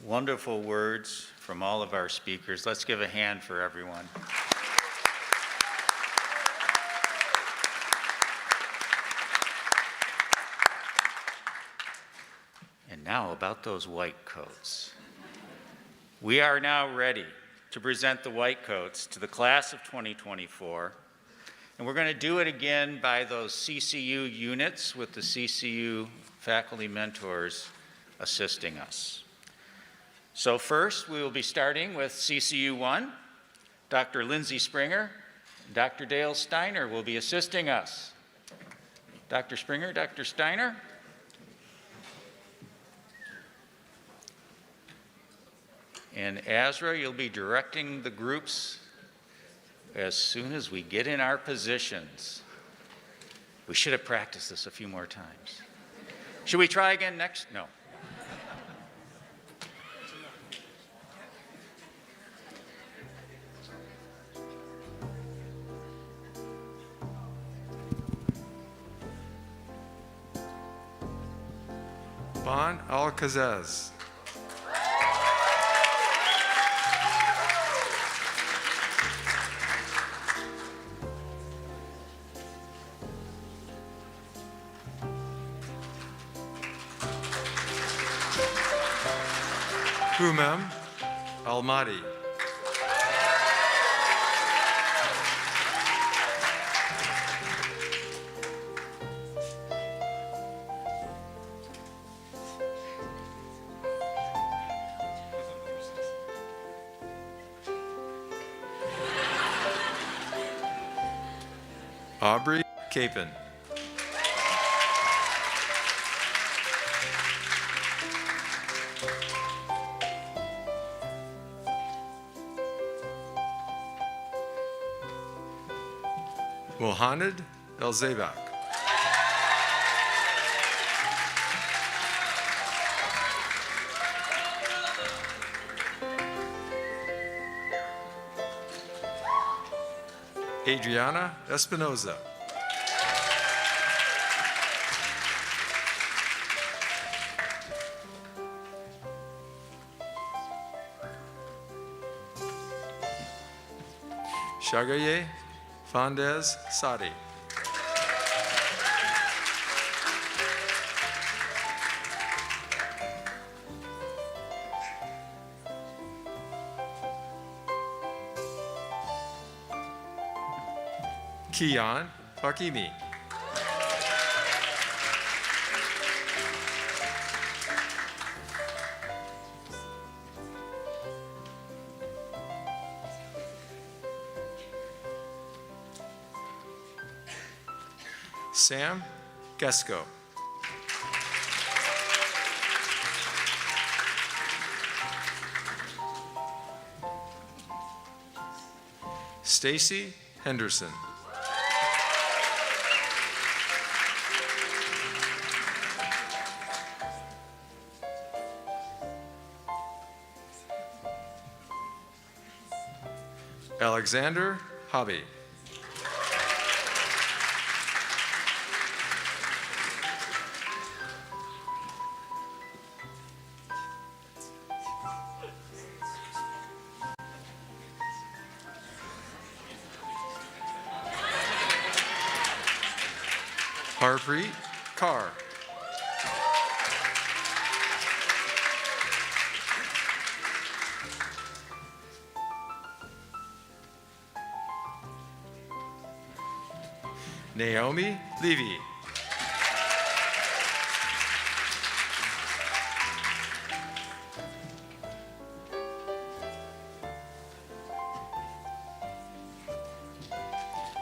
Wonderful words from all of our speakers. Let's give a hand for everyone. And now about those white coats. We are now ready to present the white coats to the class of 2024. And we're going to do it again by those CCU units with the CCU faculty mentors assisting us. So first, we will be starting with CCU 1. Dr. Lindsay Springer and Dr. Dale Steiner will be assisting us. Dr. Springer, Dr. Steiner. And Azra, you'll be directing the groups as soon as we get in our positions. We should have practiced this a few more times. Should we try again next? No. Bon Al-Kazaz. Humam Al-Mahdi. Aubrey Capon. Mohamed El-Zabak. Adriana Espinoza. Shagaye Fandez Sadi. Kian Fakimi. Sam Gesko. Stacy Henderson. Alexander Hobby. Harpreet Carr. Naomi Levy.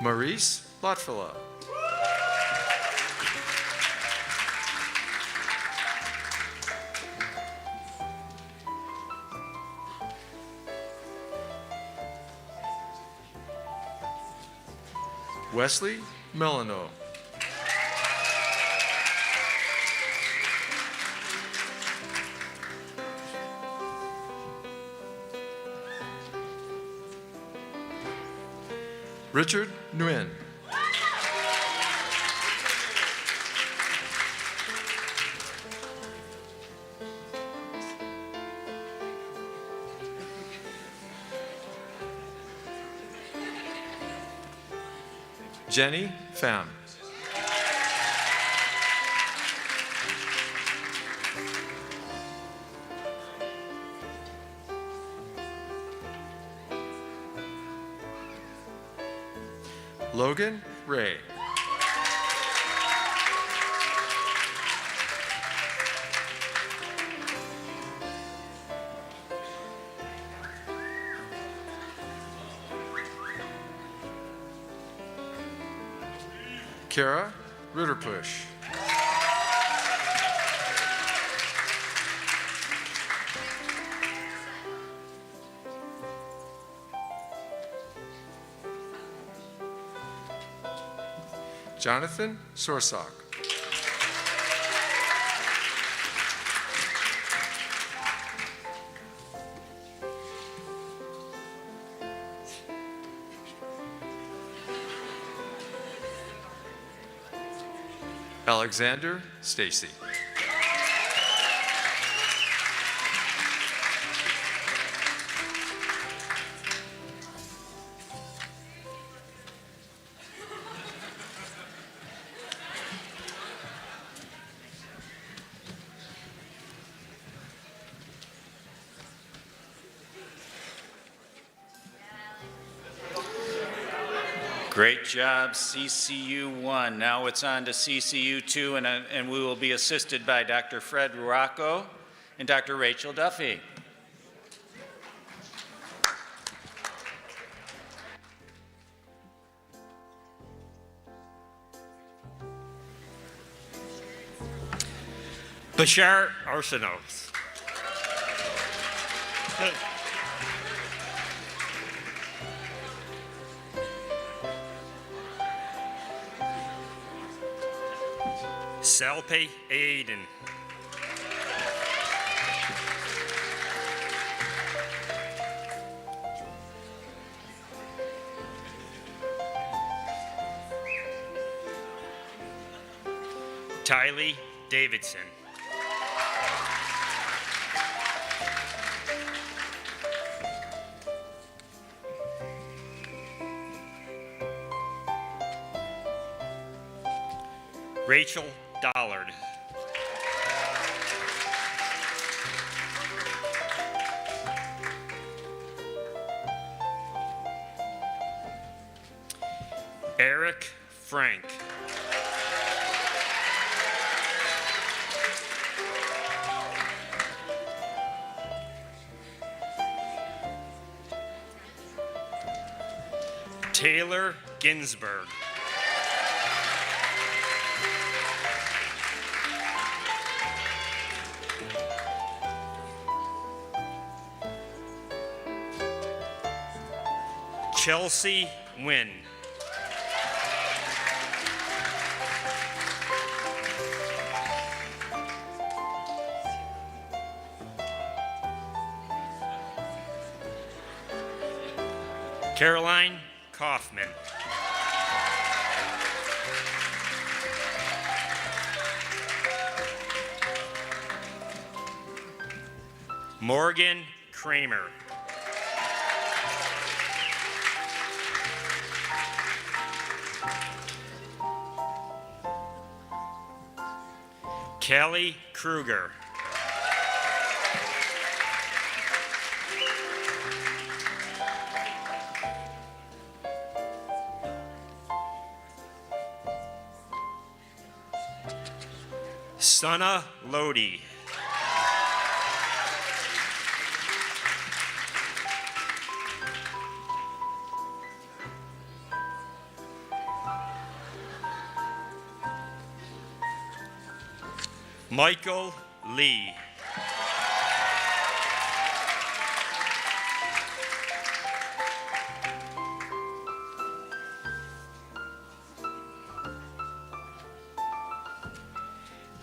Maurice Lotfilla. Wesley Melano. Richard Nguyen. Jenny Pham. Logan Ray. Kara Ritterpush. Jonathan Sorsock. Alexander Stacy. Great job, CCU1. Now it's on to CCU2, and we will be assisted by Dr. Fred Rocco and Dr. Rachel Duffy. Bashar Arsenault. Salpe Aiden. Tylee Davidson. Rachel Dollard. Eric Frank. Taylor Ginsberg. Chelsea Wynn. Caroline Kaufman. Morgan Kramer. Kelly Kruger. Sana Lodi. Michael Lee.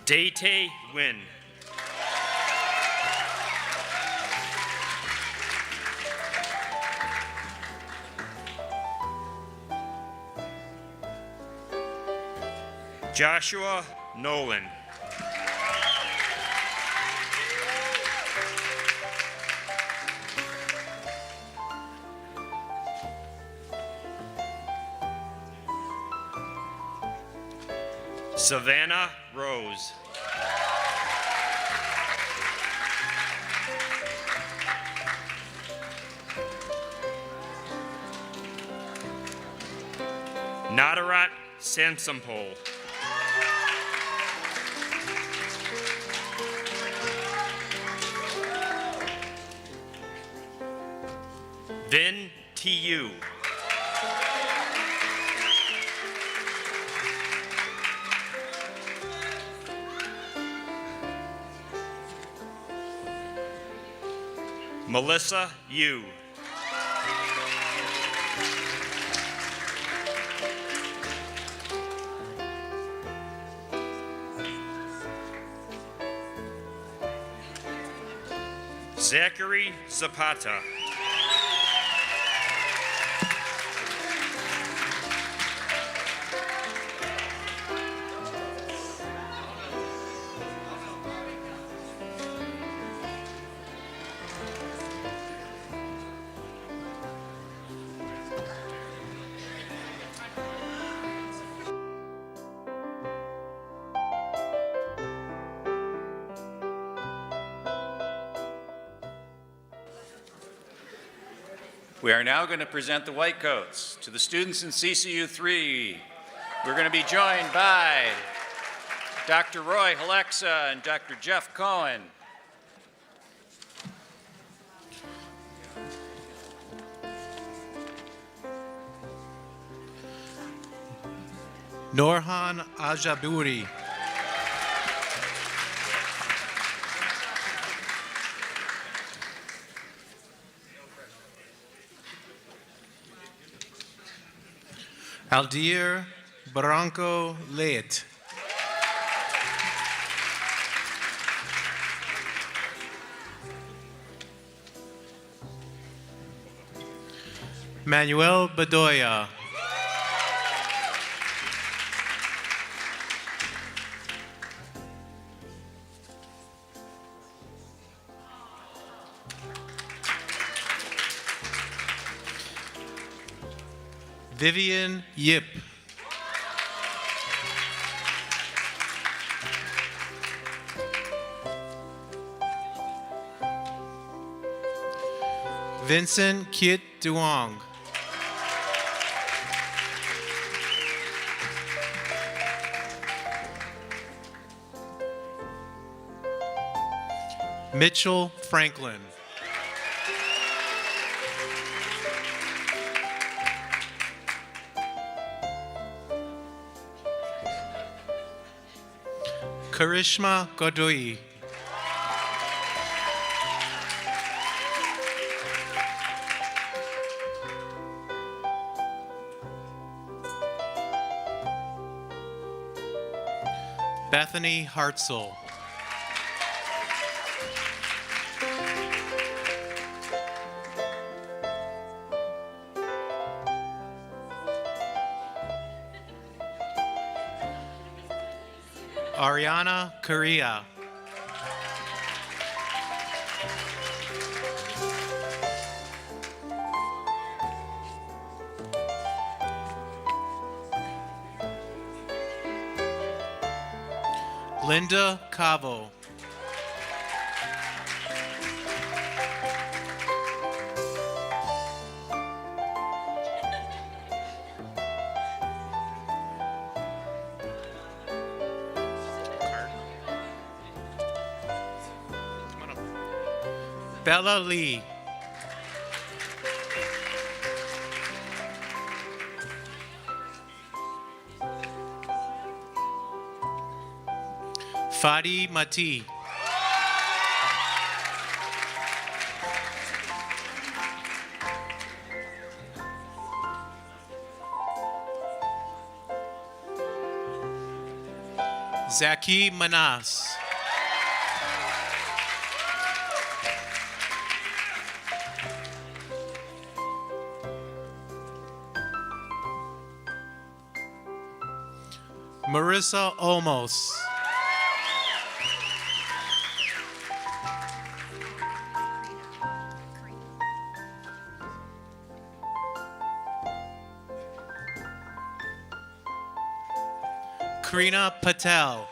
Date Wynn. Joshua Nolan. Savannah Rose. Nadarat Samsampol. Vin T.U. Melissa Yu. Zachary Zapata. We are now going to present the white coats to the students in CCU 3. We're going to be joined by Dr. Roy Halexa and Dr. Jeff Cohen. Norhan Ajaburi. Aldir Barranco Leite. Manuel Bedoya. Vivian Yip. Vincent Kit Duong. Mitchell Franklin. Karishma Godoy. Bethany Hartzell. Ariana Correa. Linda Cavo. Bella Lee. Fadi Mati. Zaki Manas. Marissa Olmos. Karina Patel.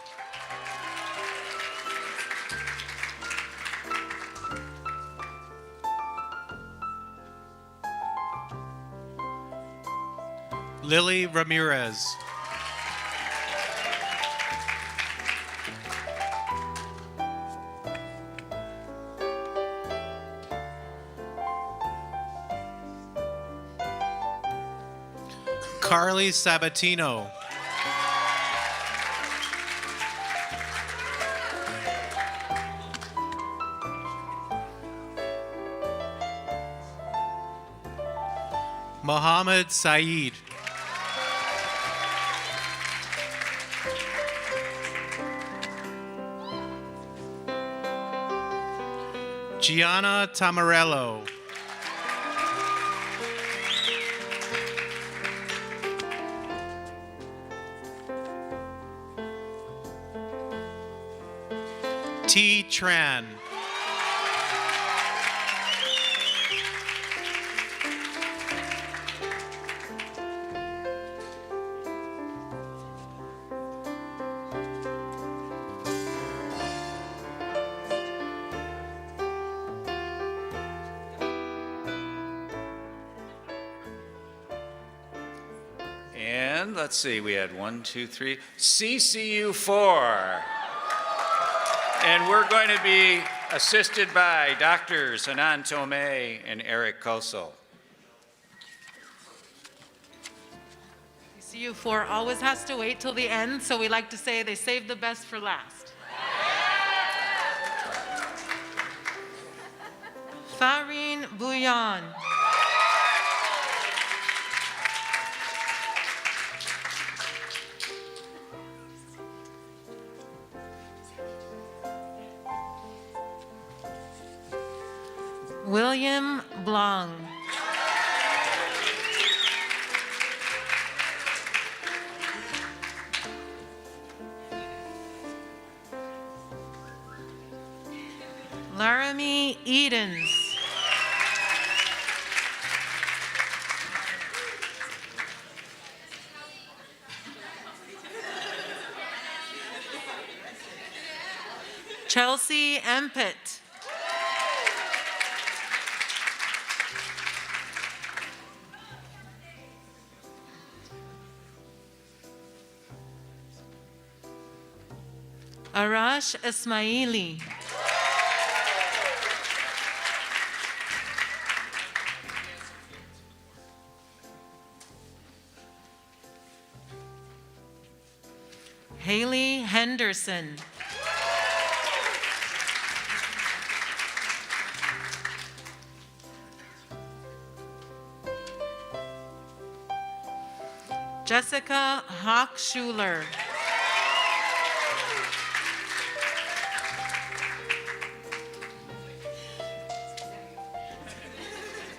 Lily Ramirez. Carly Sabatino. Mohammed Saeed. Gianna Tamarello. T. Tran. And let's see, we had 1, 2, 3, CCU 4. And we're going to be assisted by Doctors Hanan Tomei and Eric Kosel. CU4 always has to wait till the end, so we like to say they saved the best for last. Farine Bouillon. William Blanc. Laramie Edens. Chelsea Empett. Arash Ismaili. Haley Henderson. Jessica Hochschuler.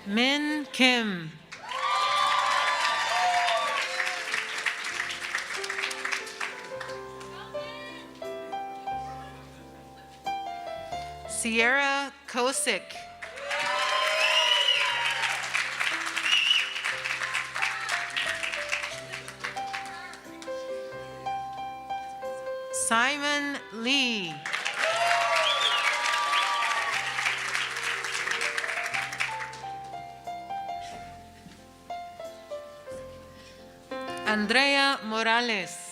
Min Kim. Sierra Kosick. Simon Lee. Andrea Morales.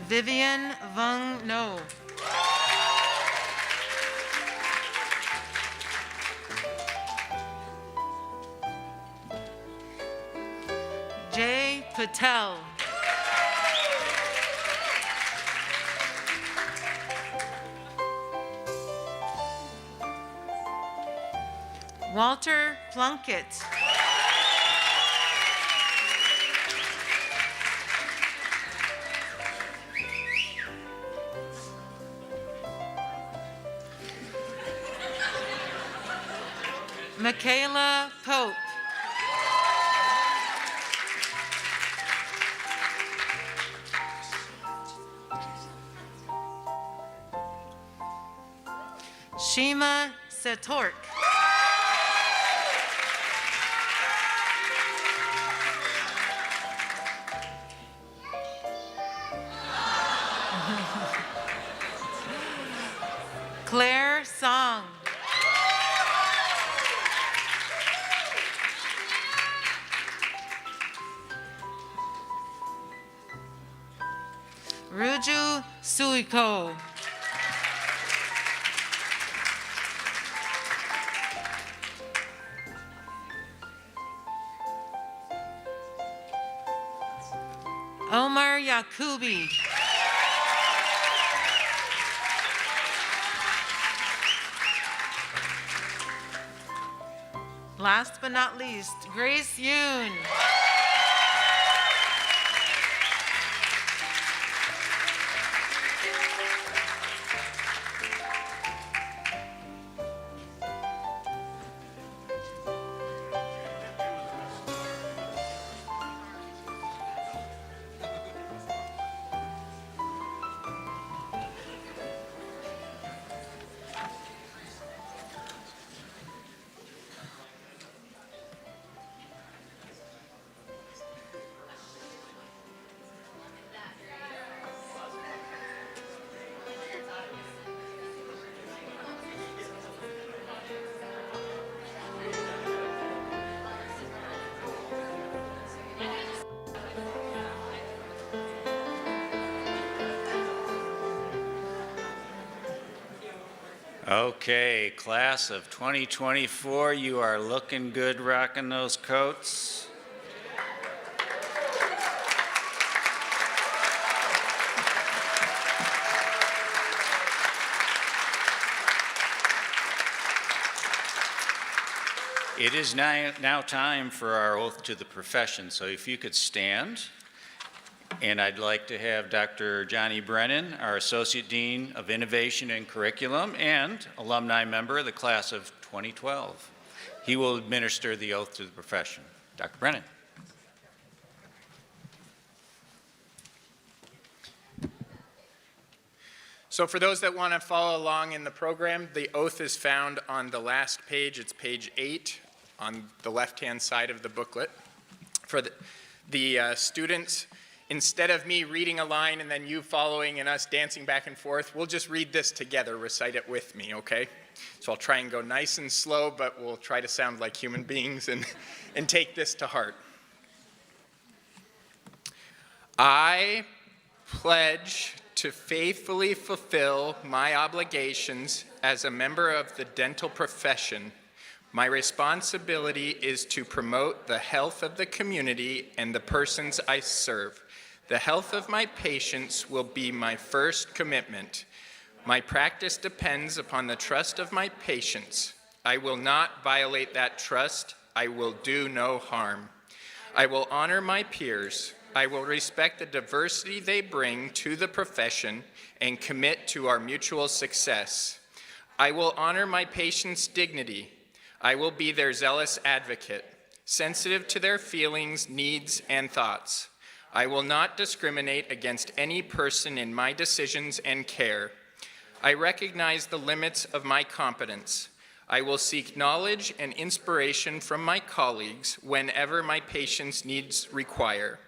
Vivian Vung No. Jay Patel. Walter Plunkett. Michaela Pope. Shima Setork. Claire Song. Ruju Suiko. Omar Yakubi. Last but not least, Grace Yoon. Okay, class of 2024, you are looking good rocking those coats. It is now time for our oath to the profession, so if you could stand. And I'd like to have Dr. Johnny Brennan, our Associate Dean of Innovation and Curriculum and alumni member of the class of 2012. He will administer the oath to the profession. Dr. Brennan. So for those that want to follow along in the program, the oath is found on the last page. It's page 8 on the left-hand side of the booklet. For the students, instead of me reading a line and then you following and us dancing back and forth, we'll just read this together, recite it with me, okay? So I'll try and go nice and slow, but we'll try to sound like human beings and take this to heart. I pledge to faithfully fulfill my obligations as a member of the dental profession. My responsibility is to promote the health of the community and the persons I serve. The health of my patients will be my first commitment. My practice depends upon the trust of my patients. I will not violate that trust. I will do no harm. I will honor my peers. I will respect the diversity they bring to the profession and commit to our mutual success. I will honor my patients' dignity. I will be their zealous advocate, sensitive to their feelings, needs, and thoughts. I will not discriminate against any person in my decisions and care. I recognize the limits of my competence. I will seek knowledge and inspiration from my colleagues whenever my patients' needs require.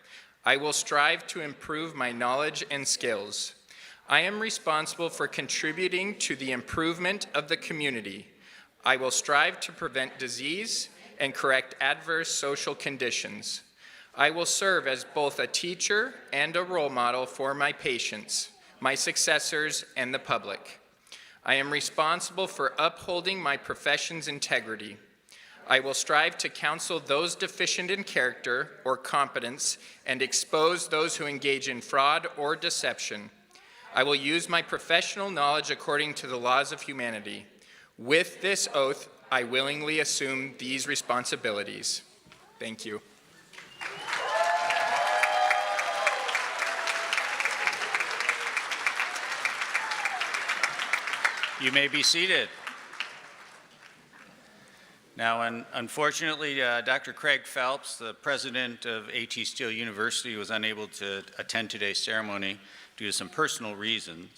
I will strive to improve my knowledge and skills. I am responsible for contributing to the improvement of the community. I will strive to prevent disease and correct adverse social conditions. I will serve as both a teacher and a role model for my patients, my successors, and the public. I am responsible for upholding my profession's integrity. I will strive to counsel those deficient in character or competence and expose those who engage in fraud or deception. I will use my professional knowledge according to the laws of humanity. With this oath, I willingly assume these responsibilities. Thank you. You may be seated. Now, unfortunately, Dr. Craig Phelps, the president of ATSU University, was unable to attend today's ceremony due to some personal reasons.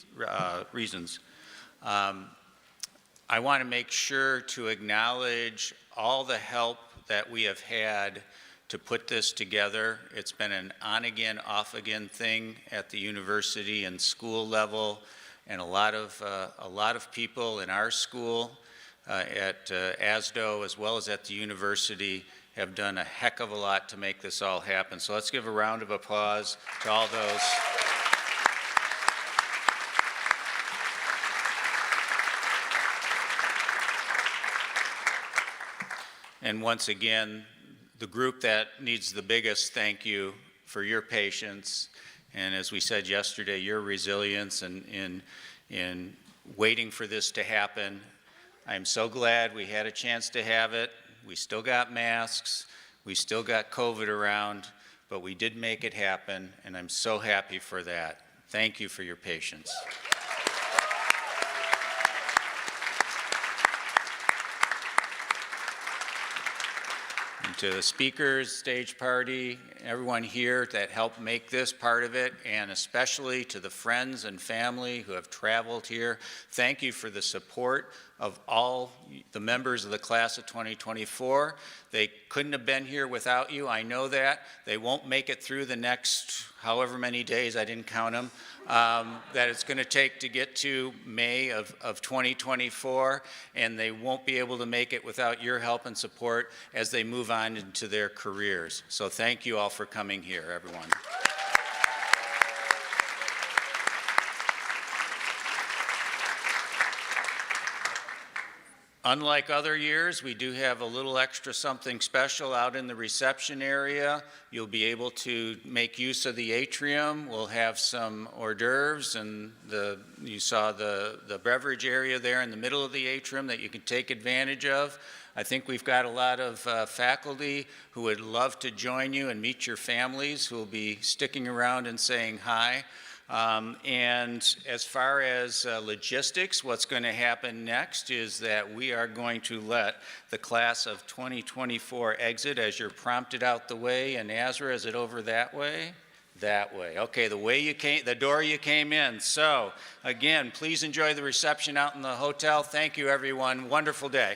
I want to make sure to acknowledge all the help that we have had to put this together. It's been an on-again, off-again thing at the university and school level, and a lot of people in our school at ASDOH as well as at the university have done a heck of a lot to make this all happen. So let's give a round of applause to all those. And once again, the group that needs the biggest thank you for your patience, and as we said yesterday, your resilience in waiting for this to happen. I'm so glad we had a chance to have it. We still got masks, we still got COVID around, but we did make it happen, and I'm so happy for that. Thank you for your patience. And to the speakers, stage party, everyone here that helped make this part of it, and especially to the friends and family who have traveled here, thank you for the support of all the members of the class of 2024. They couldn't have been here without you, I know that. They won't make it through the next however many days, I didn't count them, that it's going to take to get to May of 2024, and they won't be able to make it without your help and support as they move on into their careers. So thank you all for coming here, everyone. Unlike other years, we do have a little extra something special out in the reception area. You'll be able to make use of the atrium. We'll have some hors d'oeuvres, and you saw the beverage area there in the middle of the atrium that you can take advantage of. I think we've got a lot of faculty who would love to join you and meet your families, who will be sticking around and saying hi. And as far as logistics, what's going to happen next is that we are going to let the class of 2024 exit as you're prompted out the way. And Azra, is it over that way? That way. Okay, the way you came, the door you came in. So again, please enjoy the reception out in the hotel. Thank you, everyone. Wonderful day.